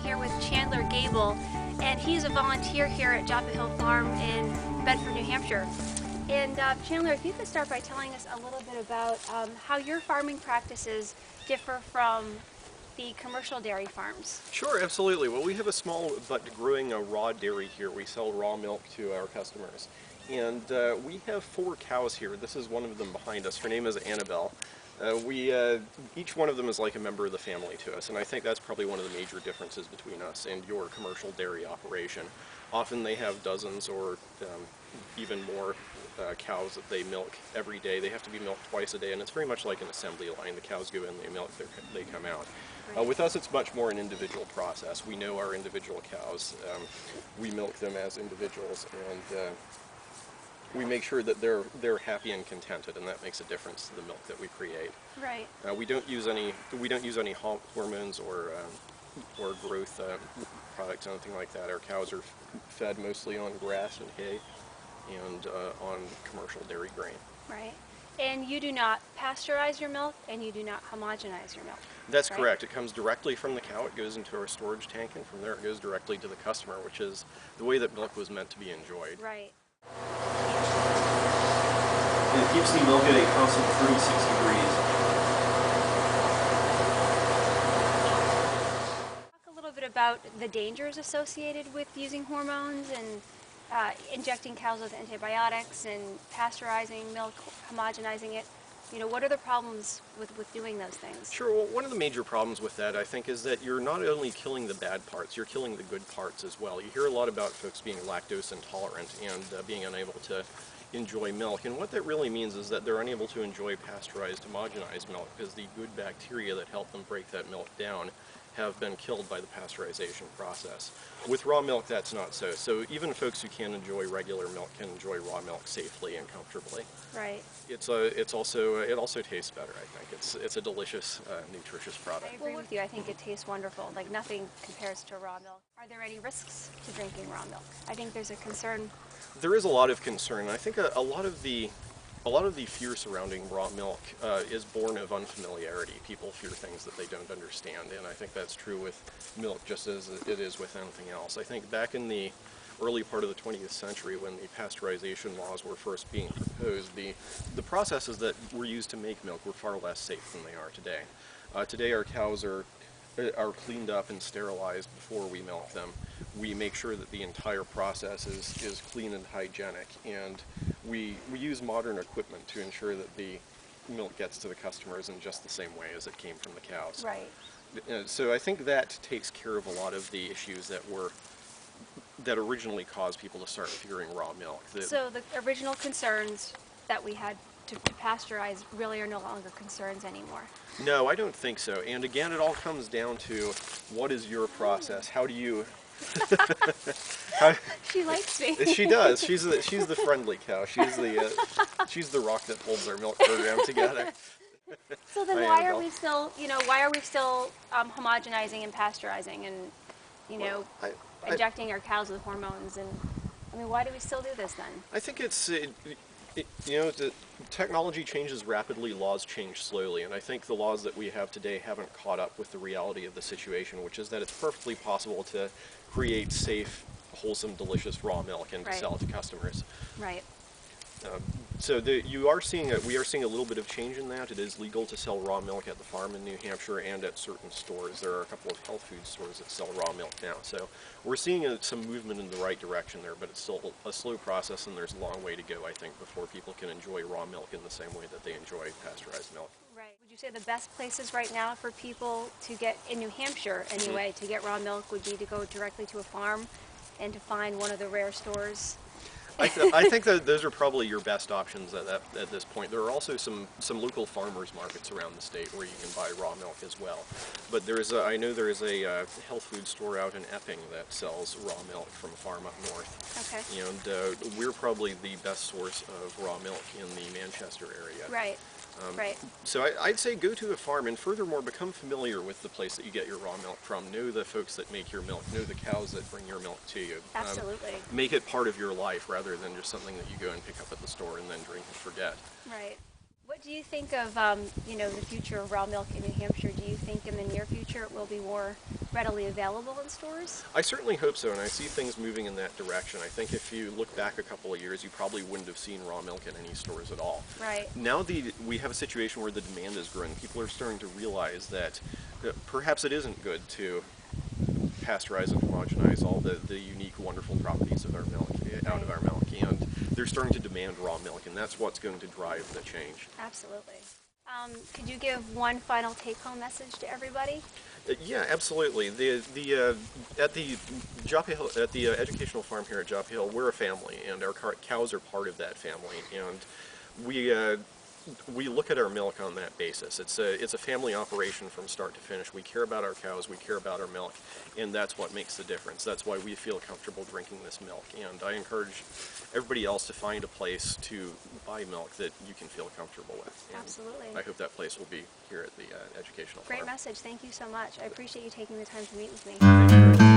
here with Chandler Gable, and he's a volunteer here at Joppa Hill Farm in Bedford, New Hampshire. And Chandler, if you could start by telling us a little bit about how your farming practices differ from the commercial dairy farms. Sure, absolutely. Well, we have a small but growing raw dairy here. We sell raw milk to our customers. And we have 4 cows here. This is one of them behind us. Her name is Annabelle. Each one of them is like a member of the family to us, and I think that's probably one of the major differences between us and your commercial dairy operation. Often they have dozens or even more cows that they milk every day. They have to be milked twice a day, and it's very much like an assembly line. The cows go in, they milk, they come out. With us, it's much more an individual process. We know our individual cows. We milk them as individuals, and we make sure that they're happy and contented, and that makes a difference to the milk that we create. Right. We don't use any hormones or growth products, anything like that. Our cows are fed mostly on grass and hay, and on commercial dairy grain. Right. And you do not pasteurize your milk, and you do not homogenize your milk. That's correct. It comes directly from the cow. It goes into our storage tank, and from there it goes directly to the customer, which is the way that milk was meant to be enjoyed. Right. And it keeps the milk at a constant 36 degrees. Talk a little bit about the dangers associated with using hormones and injecting cows with antibiotics and pasteurizing milk, homogenizing it. You know, what are the problems with doing those things? Sure. Well, one of the major problems with that, I think, is that you're not only killing the bad parts, you're killing the good parts as well. You hear a lot about folks being lactose intolerant and being unable to enjoy milk, and what that really means is that they're unable to enjoy pasteurized, homogenized milk because the good bacteria that help them break that milk down have been killed by the pasteurization process. With raw milk, that's not so. So even folks who can enjoy regular milk can enjoy raw milk safely and comfortably. Right. It also tastes better. I think it's a delicious, nutritious product. I agree with you. I think it tastes wonderful. Like nothing compares to raw milk. Are there any risks to drinking raw milk? I think there's a concern. There is a lot of concern. I think a lot of the fear surrounding raw milk is born of unfamiliarity. People fear things that they don't understand, and I think that's true with milk just as it is with anything else. I think back in the early part of the 20th century, when the pasteurization laws were first being proposed, the processes that were used to make milk were far less safe than they are today. Today our cows are cleaned up and sterilized before we milk them. We make sure that the entire process is clean and hygienic, and we use modern equipment to ensure that the milk gets to the customers in just the same way as it came from the cows. Right. So I think that takes care of a lot of the issues that originally caused people to start fearing raw milk. So the original concerns that we had to pasteurize really are no longer concerns anymore. No, I don't think so. And again, it all comes down to what is your process? How do you... She likes me. She does. She's the friendly cow. She's the rock that holds our milk program together. So then why are we still homogenizing and pasteurizing and injecting our cows with hormones, and I mean, why do we still do this then? I think the technology changes rapidly, laws change slowly, and I think the laws that we have today haven't caught up with the reality of the situation, which is that it's perfectly possible to create safe, wholesome, delicious raw milk and to sell it to customers. Right. So we are seeing a little bit of change in that. It is legal to sell raw milk at the farm in New Hampshire and at certain stores. There are a couple of health food stores that sell raw milk now. So we're seeing some movement in the right direction there, but it's still a slow process, and there's a long way to go, I think, before people can enjoy raw milk in the same way that they enjoy pasteurized milk. Right. Would you say the best places right now for people to get, in New Hampshire anyway, to get raw milk would be to go directly to a farm and to find one of the rare stores? I think that those are probably your best options at this point. There are also some local farmers markets around the state where you can buy raw milk as well. But I know there is a health food store out in Epping that sells raw milk from a farm up north. Okay. And we're probably the best source of raw milk in the Manchester area. Right. Right. So I'd say go to a farm, and furthermore, become familiar with the place that you get your raw milk from. Know the folks that make your milk. Know the cows that bring your milk to you. Absolutely. Make it part of your life rather than just something that you go and pick up at the store and then drink and forget. Right. What do you think of the future of raw milk in New Hampshire? Do you think in the near future it will be more readily available in stores? I certainly hope so, and I see things moving in that direction. I think if you look back a couple of years, you probably wouldn't have seen raw milk in any stores at all. Right. Now we have a situation where the demand is growing. People are starting to realize that perhaps it isn't good to pasteurize and homogenize all the unique, wonderful properties of our milk out of our milk, and they're starting to demand raw milk, and that's what's going to drive the change. Absolutely. Could you give one final take-home message to everybody? Yeah, absolutely. At the educational farm here at Jopp Hill, we're a family, and our cows are part of that family, and we look at our milk on that basis. It's a family operation from start to finish. We care about our cows, we care about our milk, and that's what makes the difference. That's why we feel comfortable drinking this milk, and I encourage everybody else to find a place to buy milk that you can feel comfortable with. And Absolutely. I hope that place will be here at the educational Great farm. message. Thank you so much. I appreciate you taking the time to meet with me. Thank you very much.